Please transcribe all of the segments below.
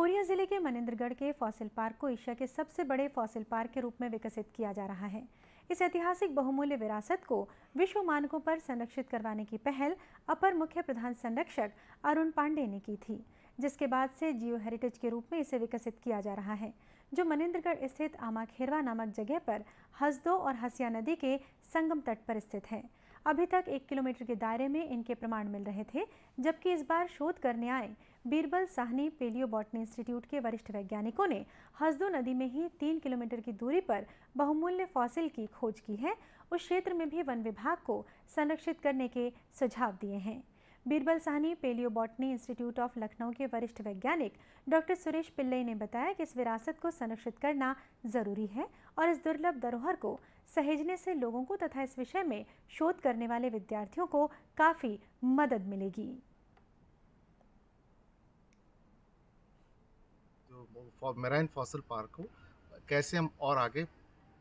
Korea जिले के मनिंद्रगढ़ के फॉसिल पार्क को एशिया के सबसे बड़े फॉसिल पार्क के रूप में विकसित किया जा रहा है। इस ऐतिहासिक बहुमूल्य विरासत को विश्व मानकों पर संरक्षित करवाने की पहल अपर मुख्य प्रधान संरक्षक अरुण पांडे ने की थी, जिसके बाद से जियो हेरिटेज के रूप में इसे विकसित किया जा रहा है, जो मनिंद्रगढ़ स्थित आमाखेरवा नामक जगह पर हसदो और हसिया नदी के संगम तट पर स्थित है। अभी तक 1 किलोमीटर के दायरे में इनके प्रमाण मिल रहे थे, जबकि इस बार शोध करने आए बीरबल साहनी पेलियोबॉटनी इंस्टीट्यूट के वरिष्ठ वैज्ञानिकों ने हसदो नदी में ही 3 किलोमीटर की दूरी पर बहुमूल्य फॉसिल की खोज की है। उस क्षेत्र में भी वन विभाग को संरक्षित करने के सुझाव दिए हैं। Birbal Sahni palaeobotany institute of Lucknow के वरिष्ठ वैज्ञानिक डॉक्टर सुरेश पिल्लई ने बताया कि इस विरासत को संरक्षित करना जरूरी है और इस दुर्लभ धरोहर को सहेजने से लोगों को तथा इस विषय में शोध करने वाले विद्यार्थियों को काफी मदद मिलेगी। जो मेराइन फॉसिल पार्क को कैसे हम और आगे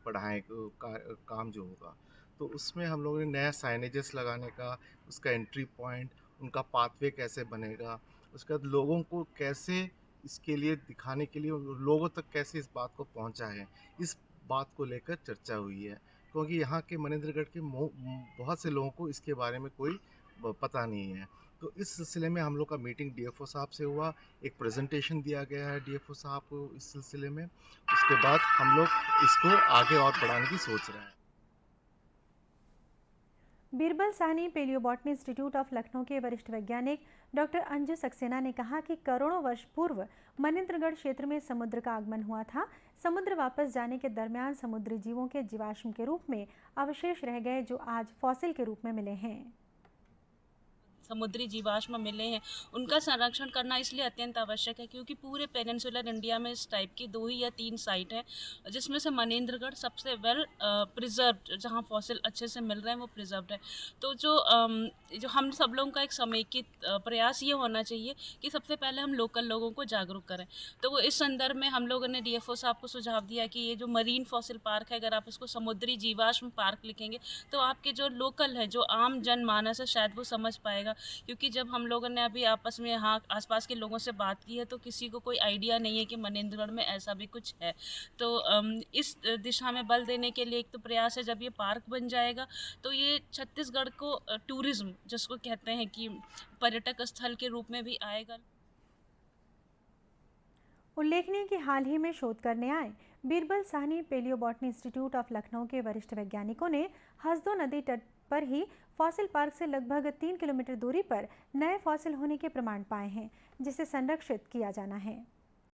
बढ़ाएं काम जो होगा, तो उसमें हम लोगों ने नया साइनेजेस लगाने का, उसका एंट्री पॉइंट, उनका पाथवे कैसे बनेगा, उसके बाद लोगों को कैसे इसके लिए दिखाने के लिए लोगों तक कैसे इस बात को पहुंचाएं, इस बात को लेकर चर्चा हुई है। क्योंकि यहाँ के मनिंद्रगढ़ के बहुत से लोगों को इसके बारे में कोई पता नहीं है। तो इस सिलसिले में हम लोग का मीटिंग डीएफओ साहब से हुआ, एक प्रेजेंटेशन दिया गया है डीएफओ साहब को इस सिलसिले में। उसके बाद हम लोग इसको आगे और बढ़ाने की सोच रहे हैं। Birbal Sahni palaeobotany institute of Lucknow के वरिष्ठ वैज्ञानिक डॉक्टर अंजू सक्सेना ने कहा कि करोड़ों वर्ष पूर्व मनिंद्रगढ़ क्षेत्र में समुद्र का आगमन हुआ था। समुद्र वापस जाने के दरमियान समुद्री जीवों के जीवाश्म के रूप में अवशेष रह गए, जो आज फॉसिल के रूप में मिले हैं। समुद्री जीवाश्म मिले हैं, उनका संरक्षण करना इसलिए अत्यंत आवश्यक है क्योंकि पूरे पेनिनसुलर इंडिया में इस टाइप की 2 या 3 साइट है, जिसमें से मनिंद्रगढ़ सबसे वेल प्रिजर्व्ड, जहां फॉसिल अच्छे से मिल रहे हैं वो प्रिजर्व्ड है। तो जो हम सब लोगों का एक समेकित प्रयास ये होना चाहिए कि सबसे पहले हम लोकल लोगों को जागरूक करें। तो वो इस संदर्भ में हम लोगों ने डीएफओ साहब को सुझाव दिया कि ये जो मरीन फॉसिल पार्क है, अगर आप इसको समुद्री जीवाश्म पार्क लिखेंगे तो आपके जो लोकल है, जो आम जनमानस है, शायद वो समझ पाएगा। क्योंकि जब हम लोगों ने अभी आपस में यहाँ आसपास के लोगों से बात की है तो किसी को कोई आइडिया नहीं है कि मनिंद्रगढ़ में ऐसा भी कुछ है। तो इस दिशा में बल देने के लिए एक तो प्रयास है, जब ये पार्क बन जाएगा तो ये छत्तीसगढ़ को टूरिज्म जिसको कहते हैं कि पर्यटक स्थल के रूप में भी आएगा। उल्लेखनीय कि हाल ही में शोध करने आए Birbal Sahni palaeobotany institute of Lucknow के वरिष्ठ वैज्ञानिकों ने हसदो नदी तट पर ही फॉसिल पार्क से लगभग 3 किलोमीटर दूरी पर नए फॉसिल होने के प्रमाण पाए हैं, जिसे संरक्षित किया जाना है।